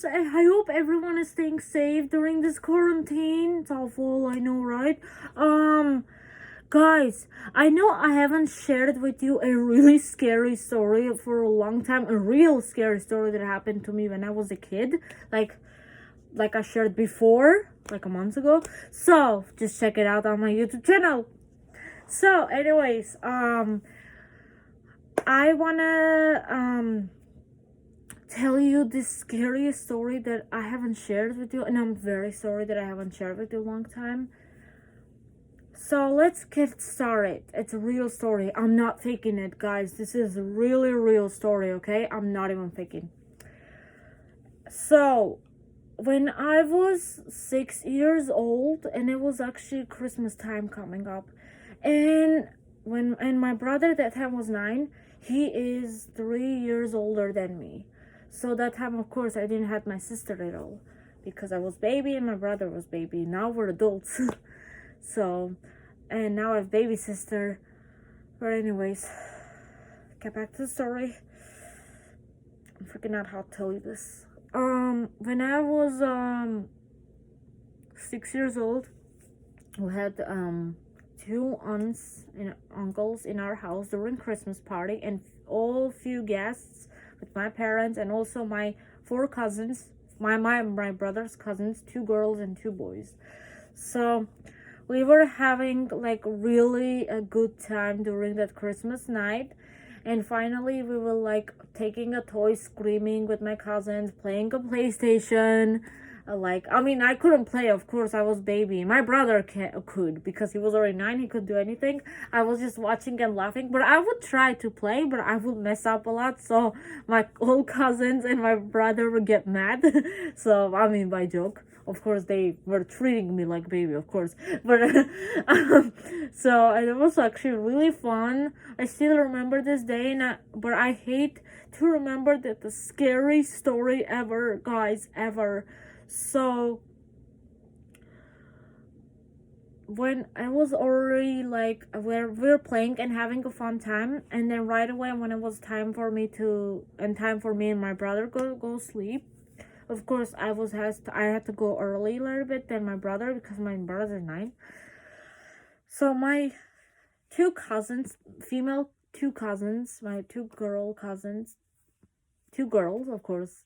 guys, I hope everyone is staying safe during this quarantine. It's awful, I know, right? Guys, I know I haven't shared with you a really scary story for a long time. A real scary story that happened to me when I was a kid. Like I shared before, like a month ago. So just check it out on my YouTube channel. So, anyways, I wanna tell you this scariest story that I haven't shared with you, and I'm very sorry that I haven't shared with you a long time. So let's get started. It's a real story. I'm not faking it, guys. This is a really real story, okay? I'm not even faking. So when I was 6 years old, and it was actually Christmas time coming up, and my brother that time was 9, he is 3 years older than me. So that time, of course, I didn't have my sister at all because I was baby and my brother was baby. Now we're adults. So, and now I have baby sister. But anyways, get back to the story. I'm freaking out how to tell you this. When I was 6 years old, we had two aunts and uncles in our house during Christmas party, and all few guests with my parents, and also my 4 cousins, my brother's cousins, 2 girls and 2 boys. So we were having like really a good time during that Christmas night. And finally we were like taking a toy, screaming with my cousins, playing a PlayStation. I couldn't play, of course, I was baby. My brother could, because he was already 9, he could do anything. I was just watching and laughing, but I would try to play, but I would mess up a lot, so my old cousins and my brother would get mad. So, by joke. Of course, they were treating me like baby, of course. But, so, and it was actually really fun. I still remember this day, but I hate to remember that the scary story ever, guys, ever. So when I was already like we were playing and having a fun time, and then right away when it was time for me and my brother go sleep, of course I had to go early a little bit than my brother because my brother's 9. So my 2 cousins, female 2 cousins, my 2 girl cousins, 2 girls, of course,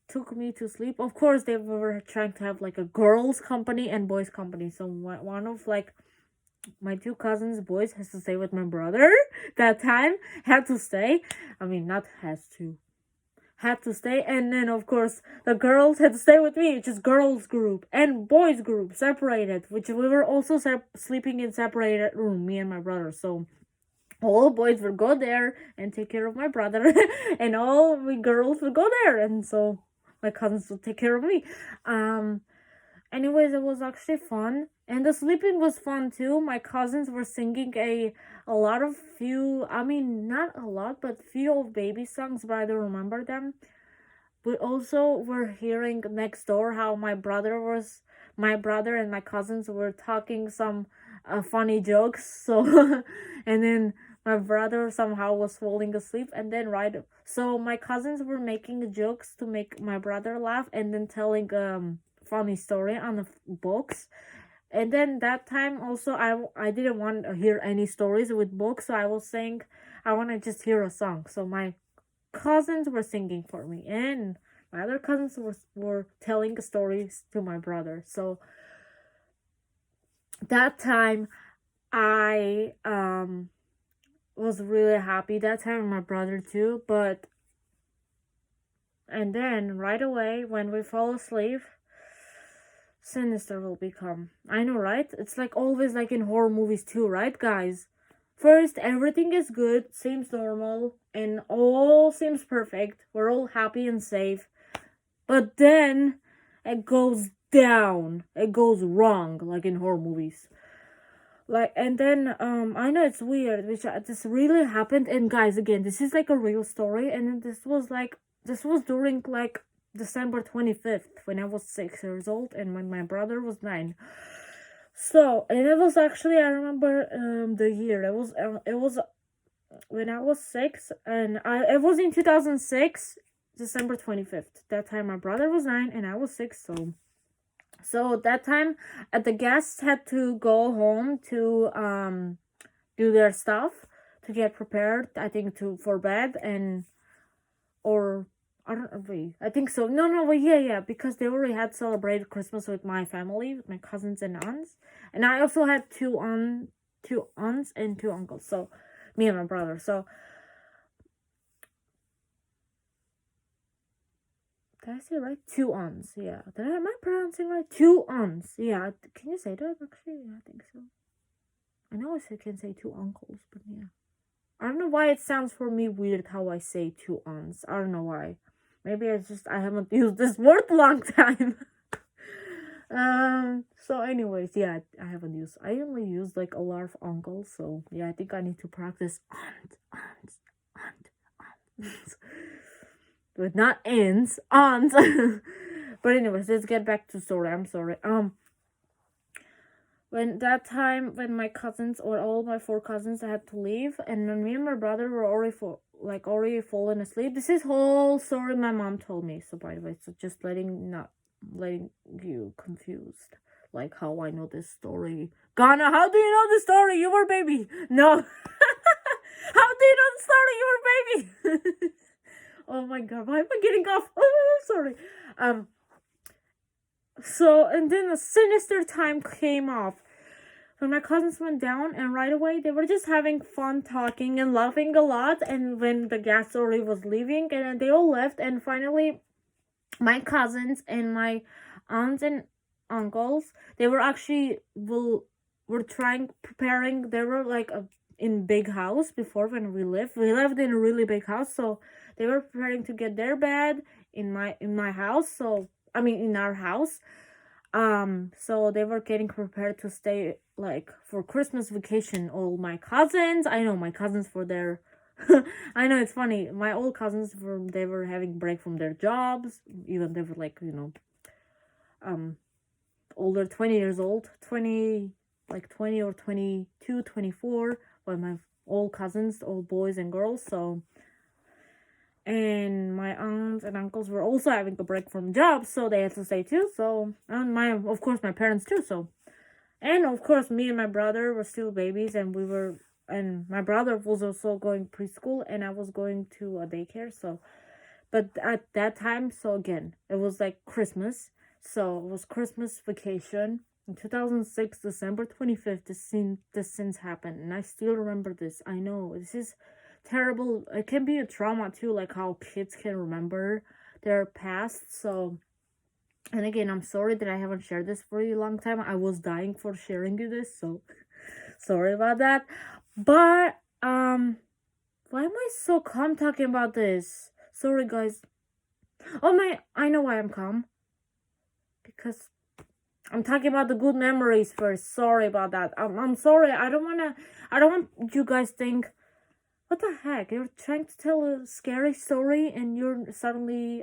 took me to sleep. Of course, they were trying to have like a girls' company and boys' company. So one of like my 2 cousins, boys, has to stay with my brother. That time had to stay. Had to stay. And then of course the girls had to stay with me, which is girls group and boys group separated. Which we were also sleeping in separated room, me and my brother. So all boys would go there and take care of my brother, and all we girls would go there, and so my cousins would take care of me. Anyways, it was actually fun, and the sleeping was fun too. My cousins were singing a lot of not a lot, but few of baby songs, but I don't remember them. We also were hearing next door how my brother and my cousins were talking some funny jokes. So, and then my brother somehow was falling asleep, and then so my cousins were making jokes to make my brother laugh, and then telling funny story on the books. And then that time also I didn't want to hear any stories with books, so I was saying I want to just hear a song. So my cousins were singing for me, and my other cousins were telling stories to my brother. So that time I was really happy. That time my brother too. And then right away when we fall asleep, sinister will become. I know, right? It's like always like in horror movies too, right, guys? First, everything is good, seems normal, and all seems perfect. We're all happy and safe. But then it goes down. It goes wrong, like in horror movies. And then I know it's weird, which this really happened. And guys, again, this is like a real story, and this was during like December 25th when I was 6 years old and when my brother was 9. So, and it was actually, I remember the year. It was when I was 6, and it was in 2006. December 25th. That time my brother was 9 and I was 6, so that time the guests had to go home to do their stuff, to get prepared, I think, to for bed, and or I don't know, wait, I think so. No, wait, yeah, because they already had celebrated Christmas with my family, with my cousins and aunts, and I also had two aunts and two uncles. So me and my brother. So did I say right? Two aunts. Yeah. Am I pronouncing right? Two aunts. Yeah. Can you say that actually? Yeah, I think so. I know I can say two uncles, but yeah. I don't know why it sounds for me weird how I say two aunts. I don't know why. Maybe I haven't used this word a long time. So anyways, yeah, I haven't used, I only use like a lot of uncles, so yeah, I think I need to practice aunt. But not aunts, aunts. But anyways, let's get back to story. I'm sorry. When that time when my cousins, or all my 4 cousins, had to leave, and when me and my brother were already fallen asleep. This is whole story my mom told me. So by the way, so just not letting you confused, like how I know this story. Ghana, how do you know the story? You were baby. No. How do you know the story? You were baby. Oh my god, why am I getting off? Oh, sorry. So, and then a sinister time came off when my cousins went down, and right away they were just having fun talking and laughing a lot. And when the gas already was leaving, and they all left, and finally my cousins and my aunts and uncles, they were actually were preparing. They were like in big house before. When we lived in a really big house, so they were preparing to get their bed in my house. So I mean in our house. So they were getting prepared to stay like for Christmas vacation. All my cousins, I know my cousins for their I know it's funny. My old cousins they were having break from their jobs, even they were like, older, 20 years old, 20 or 22, 24, but my old cousins, old boys and girls. So, and my aunts and uncles were also having a break from jobs, so they had to stay too. So, and of course my parents too. So, and of course me and my brother were still babies, and my brother was also going preschool, and I was going to a daycare. So, but at that time, so again, it was like Christmas. So it was Christmas vacation in 2006, December 25th. This since happened, and I still remember this. I know this is terrible. It can be a trauma too, like how kids can remember their past. So, and again, I'm sorry that I haven't shared this for a long time. I was dying for sharing you this, so sorry about that. But why am I so calm talking about this? Sorry, guys. I know why I'm calm. Because I'm talking about the good memories first. Sorry about that. I'm sorry. I don't want you guys think, what the heck? You're trying to tell a scary story and you're suddenly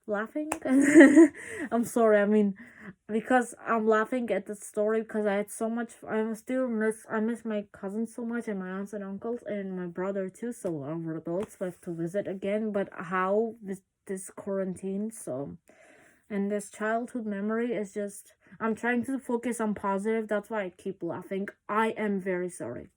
laughing? I'm sorry. I mean, because I'm laughing at the story because I had so much. I miss my cousins so much, and my aunts and uncles, and my brother too. So we're adults, we have to visit again. But how this quarantine, so, and this childhood memory is just, I'm trying to focus on positive. That's why I keep laughing. I am very sorry.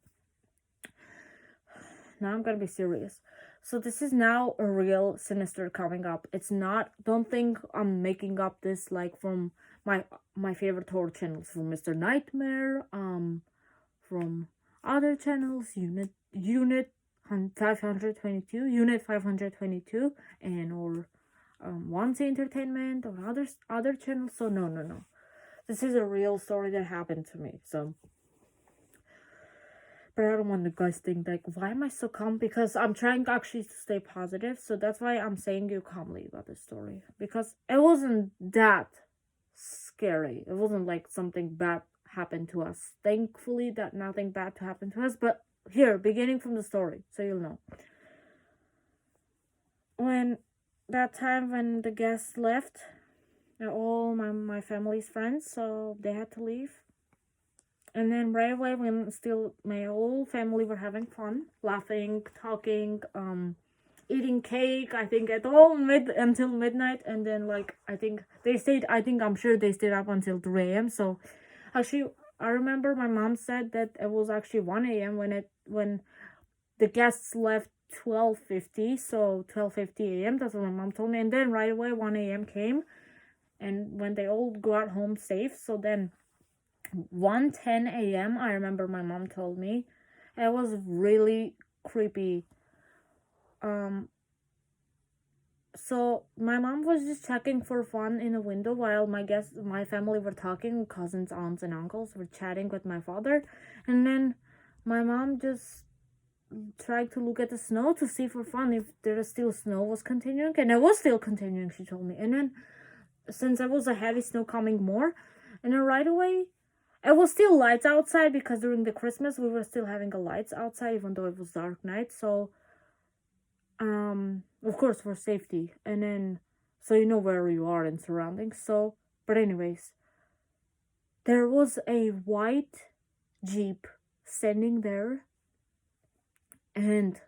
Now I'm gonna be serious. So this is now a real sinister coming up. It's not, don't think I'm making up this like from my favorite horror channels, from Mr. Nightmare, from other channels, Unit 522, Unit 522, and or Wanty Entertainment, or other channels. So no. This is a real story that happened to me. So, but I don't want the guys think like, why am I so calm? Because I'm trying actually to stay positive. So that's why I'm saying you calmly about this story. Because it wasn't that scary. It wasn't like something bad happened to us. Thankfully that nothing bad happened to us. But here, beginning from the story, so you'll know. When that time when the guests left, all my family's friends, so they had to leave. And then right away, when still my whole family were having fun, laughing, talking, eating cake, I think, at all until midnight. And then, like, I'm sure they stayed up until 3 a.m. So actually, I remember my mom said that it was actually 1 a.m. when the guests left 12:50. So 12:50 a.m. That's what my mom told me. And then right away 1 a.m. came, and when they all got home safe. So then 1:10 a.m. I remember my mom told me. It was really creepy. So my mom was just checking for fun in the window while my family were talking, cousins, aunts, and uncles were chatting with my father. And then my mom just tried to look at the snow to see for fun if there is still snow was continuing, and it was still continuing, she told me. And then since there was a heavy snow coming more, and then right away it was still lights outside, because during the Christmas we were still having a lights outside even though it was dark night. So of course for safety, and then so you know where you are and surroundings. So but anyways, there was a white Jeep standing there, and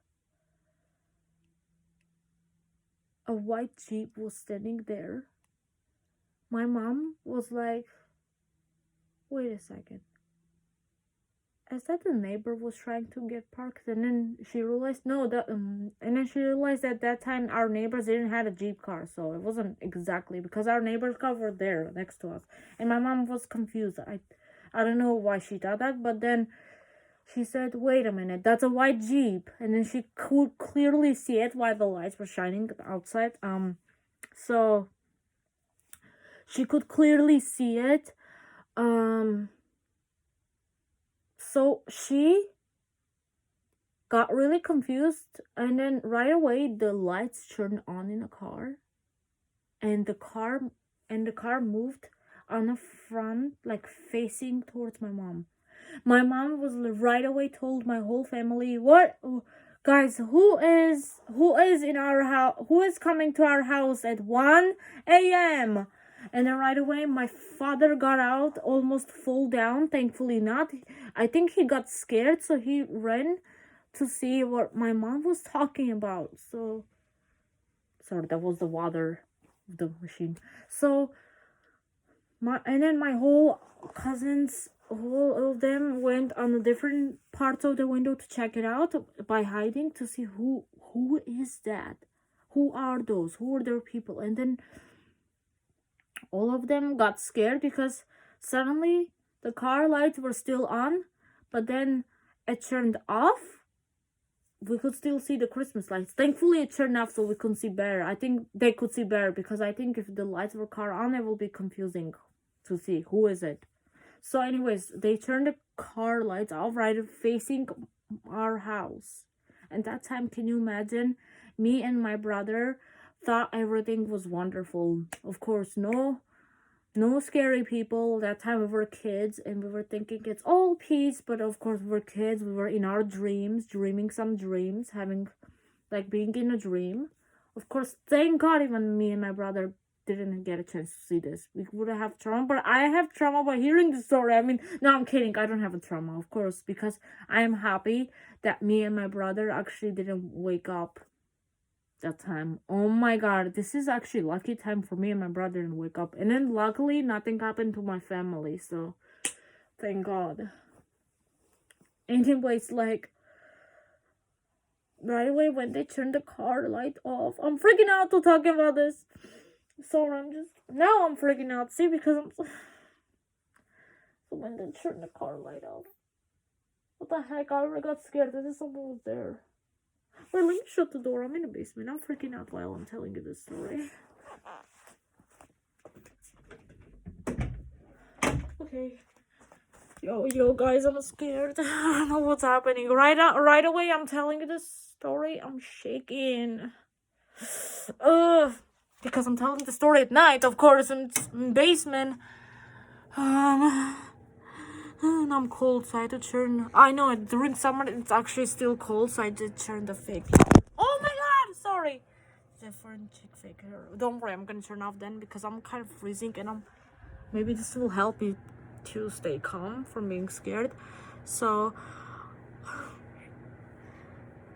a white Jeep was standing there. My mom was like, wait a second, is that the neighbor was trying to get parked? And then she realized and then she realized that that time our neighbors didn't have a Jeep car, so it wasn't exactly, because our neighbor's car were there next to us. And my mom was confused. I don't know why she thought that, but then she said, wait a minute, that's a white Jeep. And then she could clearly see it while the lights were shining outside. So she could clearly see it. So she got really confused, and then right away the lights turned on in the car, and the car moved on the front, like facing towards my mom. My mom was right away told my whole family, what, guys, who is in our house, who is coming to our house at 1 a.m. And then right away my father got out, almost fall down, thankfully not. I think he got scared, so he ran to see what my mom was talking about. So sorry, that was the water of the machine. So and then my whole cousins, all of them went on the different parts of the window to check it out by hiding, to see who is that, who are those, who are their people. And then all of them got scared, because suddenly the car lights were still on, but then it turned off. We could still see the Christmas lights. Thankfully it turned off so we couldn't see better. I think they could see better, because I think if the lights were car on, it will be confusing to see who is it. So anyways, they turned the car lights off right facing our house. And that time, can you imagine, me and my brother thought everything was wonderful. Of course, no scary people. That time we were kids, and we were thinking it's all peace. But of course, we were kids. We were in our dreams, dreaming some dreams, having, like, being in a dream. Of course, thank God, even me and my brother didn't get a chance to see this. We would have trauma, but I have trauma by hearing the story. I mean, no, I'm kidding. I don't have a trauma, of course, because I am happy that me and my brother actually didn't wake up that time. Oh my God, this is actually lucky time for me and my brother didn't wake up. And then luckily nothing happened to my family, so thank God. Anyways, like, right away when they turned the car light off, I'm freaking out to talk about this. So now I'm freaking out. See, because so when they turned the car light off, what the heck? I already got scared. I think someone was there. Wait, let me shut the door. I'm in the basement. I'm freaking out while I'm telling you this story. Okay. Yo, guys, I'm scared. I don't know what's happening. Right away, I'm telling you this story. I'm shaking. Because I'm telling the story at night, of course, in basement. And I'm cold, so I had to turn. I know during summer it's actually still cold, so I did turn the fake. Oh my God, sorry. Different chick fake. Don't worry, I'm gonna turn off then, because I'm kind of freezing, and maybe this will help me to stay calm from being scared. So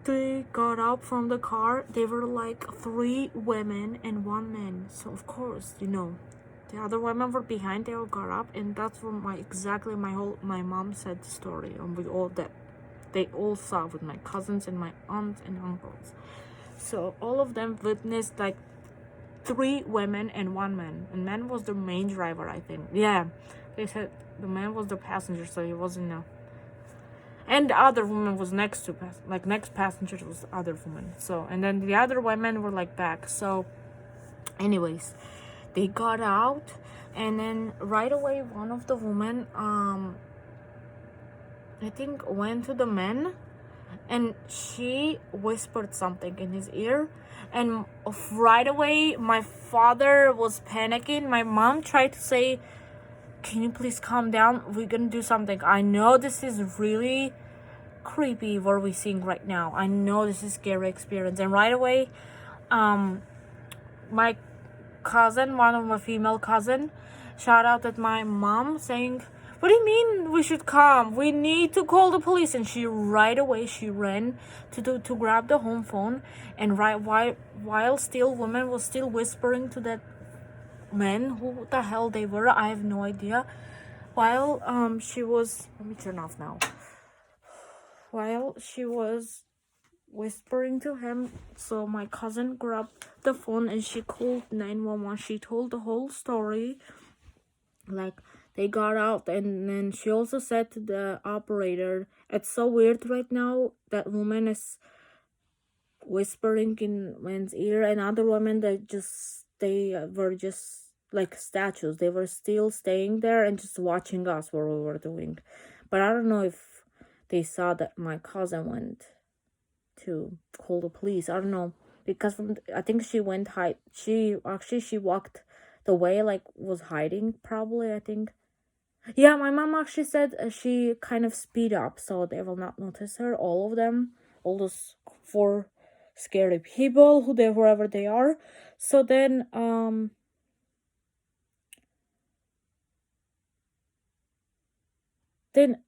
they got out from the car. They were like 3 women and 1 man. So of course, the other women were behind. They all got up, and that's when my mom said the story, and we all that they all saw with my cousins and my aunts and uncles. So all of them witnessed like 3 women and 1 man. And man was the main driver, I think. Yeah, they said the man was the passenger, so he wasn't now. And the other woman was next passenger was the other woman. So, and then the other women were like back. So, anyways, they got out, and then right away one of the women, I think went to the man, and she whispered something in his ear, and right away my father was panicking. My mom tried to say, can you please calm down? We're gonna do something. I know this is really creepy what we're seeing right now. I know this is a scary experience. And right away, my cousin, one of my female cousin, shout out at my mom saying, what do you mean we should come? We need to call the police. And she right away ran to grab the home phone, and while still woman was still whispering to that men, who the hell they were, I have no idea. While she was, let me turn off now. While she was whispering to him, so my cousin grabbed the phone and she called 911. She told the whole story, like they got out, and then she also said to the operator, it's so weird right now, that woman is whispering in man's ear, and other women that they were just like statues. They were still staying there and just watching us what we were doing. But I don't know if they saw that my cousin went to call the police. I don't know, because I think she went hide. She walked the way, like was hiding probably, I think. Yeah, my mom actually said she kind of speed up so they will not notice her. All of them, all those 4 scary people, wherever they are. So then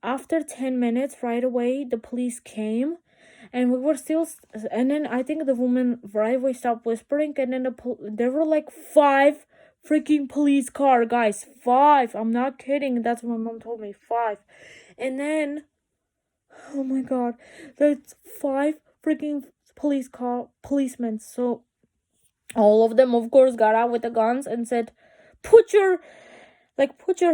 after 10 minutes, right away the police came, and we were still, and then I think the woman right away stopped whispering, and then there were like 5 freaking police car, guys. 5, I'm not kidding, that's what my mom told me. 5. And oh my god, that's 5 freaking policemen. So all of them of course got out with the guns and said, put your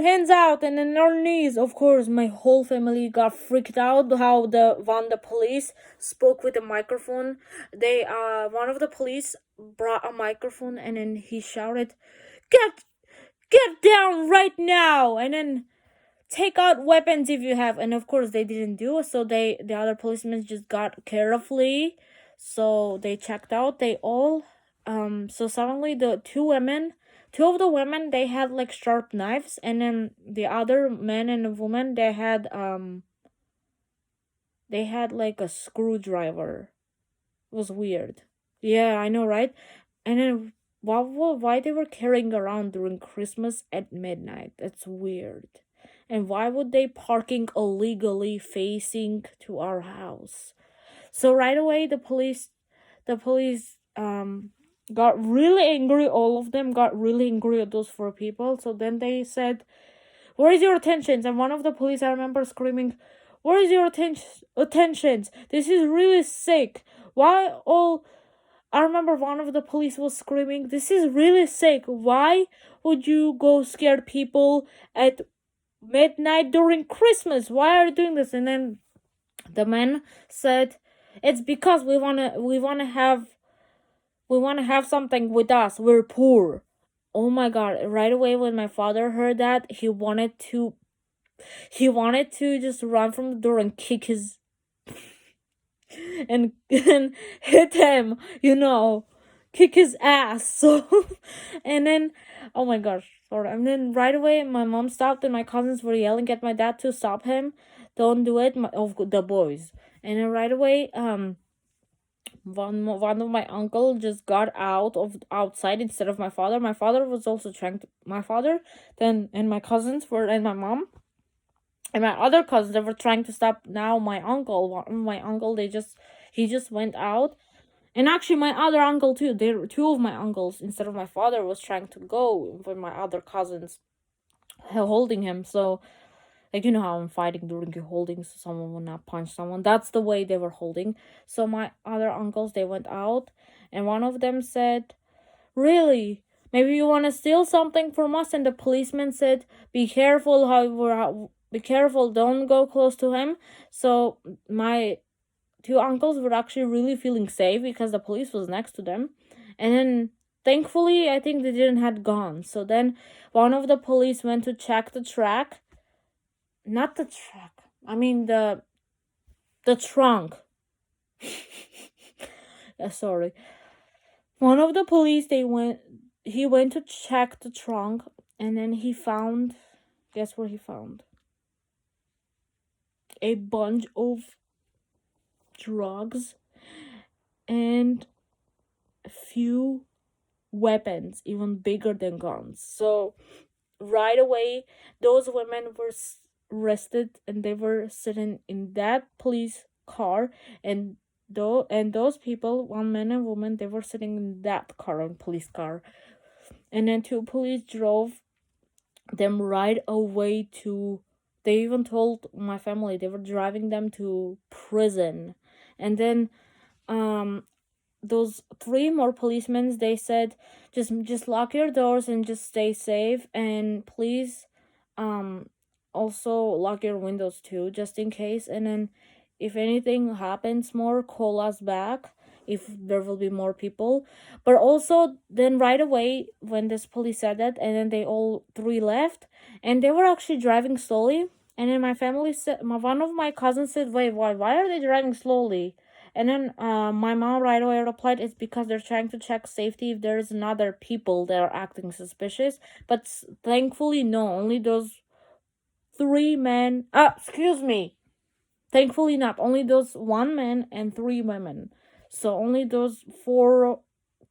hands out and on your knees. Of course, my whole family got freaked out how the police spoke with a microphone. One of the police brought a microphone, and then he shouted, get down right now, and then take out weapons if you have. And of course they didn't do it, so the other policemen just got carefully, so they checked out. They all so suddenly the 2 of the women, they had like sharp knives, and then the other man and a woman, they had like a screwdriver. It was weird. Yeah, I know, right? And then why they were carrying around during Christmas at midnight? That's weird. And why would they parking illegally facing to our house? So right away the police got really angry. All of them got really angry at those 4 people. So then they said, where is your attention? And one of the police, I remember screaming, where is your attention? This is really sick. Why all... I remember one of the police was screaming, this is really sick. Why would you go scare people at midnight during Christmas? Why are you doing this? And then the man said, it's because we wanna have something with us. We're poor. Oh my god. Right away when my father heard that, he wanted to just run from the door and kick his and hit him, kick his ass. So and then, oh my gosh, sorry. And then right away my mom stopped, and my cousins were yelling at my dad to stop him. Don't do it, the boys. And then right away one of my uncle just got outside instead of my father. My father was also and my cousins and my mom and my other cousins, they were trying to stop now my uncle. My uncle, He just went out. And actually, my other uncle too. There, two of my uncles instead of my father was trying to go with my other cousins, holding him. So, like, you know how I'm fighting during the holding, so someone will not punch someone. That's the way they were holding. So my other uncles, they went out, and one of them said, "Really? Maybe you want to steal something from us?" And the policeman said, "Be careful, be careful, don't go close to him." So my two uncles were actually really feeling safe because the police was next to them. And then thankfully, I think they didn't had gone. So then one of the police went to check the track. Not the track. I mean the trunk. Sorry. One of the police, he went to check the trunk, and then he found, guess what he found? A bunch of drugs and a few weapons, even bigger than guns. So right away, those women were arrested, and they were sitting in that police car, and those people, one man and woman, they were sitting in that car, in police car. And then two police drove them right away to, they even told my family they were driving them to prison. And then those three more policemen, they said, just lock your doors and just stay safe, and please also lock your windows too, just in case. And then if anything happens more, call us back if there will be more people. But also then right away when this police said that, and then they all three left, and they were actually driving slowly. And then my family said, one of my cousins said, "Wait, why are they driving slowly?" And then my mom right away replied, "It's because they're trying to check safety if there is another people that are acting suspicious." But thankfully, no, only those three men. Excuse me. Thankfully not. Only those one man and three women. So only those four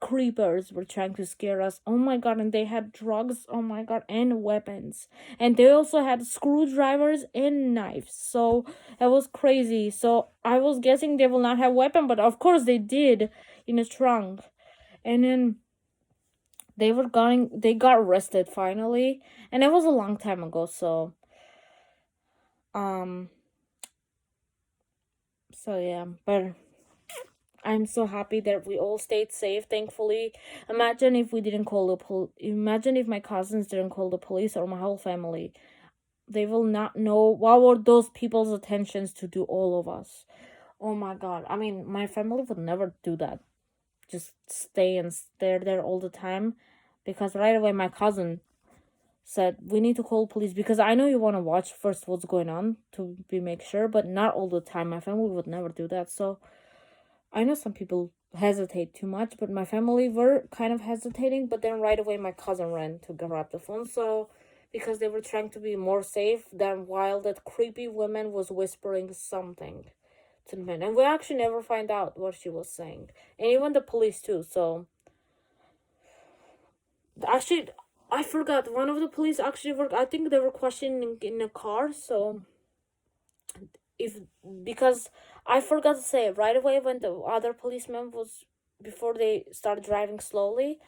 creepers were trying to scare us. Oh my god, and they had drugs, oh my god, and weapons. And they also had screwdrivers and knives. So it was crazy. So I was guessing they will not have weapon, but of course they did in a trunk. And then they got arrested finally. And it was a long time ago, so yeah, but I'm so happy that we all stayed safe, thankfully. Imagine if we didn't call the imagine if my cousins didn't call the police, or my whole family. They will not know what were those people's attentions to do all of us. Oh my god. I mean, my family would never do that. Just stay and stare there all the time. Because right away my cousin said, "We need to call police, because I know you want to watch first what's going on to make sure, but not all the time." My family would never do that. So I know some people hesitate too much, but my family were kind of hesitating. But then right away my cousin ran to grab the phone. So because they were trying to be more safe than while that creepy woman was whispering something to the man. And we actually never find out what she was saying. And even the police too. So actually, I forgot, one of the police actually were, I think they were questioning in a car. So because I forgot to say right away when the other policeman was, before they started driving slowly,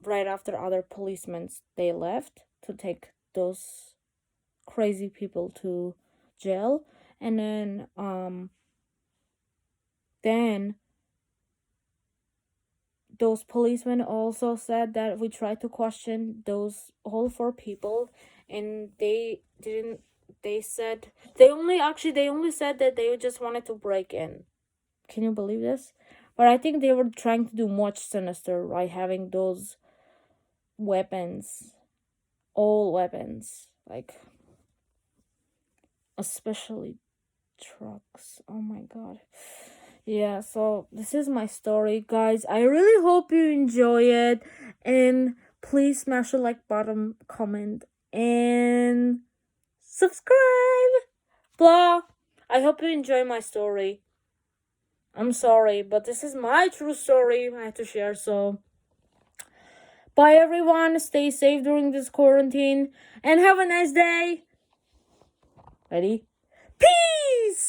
right after other policemen they left to take those crazy people to jail. And then those policemen also said that we tried to question those all four people, and they didn't. They said they only said that they just wanted to break in. Can you believe this? But I think they were trying to do much sinister by having those weapons, all weapons, like especially trucks. Oh my god. Yeah, so this is my story, guys. I really hope you enjoy it, and please smash the like button, comment, and subscribe. Blah. I hope you enjoy my story. I'm sorry, but this is my true story I have to share. So bye everyone, stay safe during this quarantine, and have a nice day. Ready? Peace.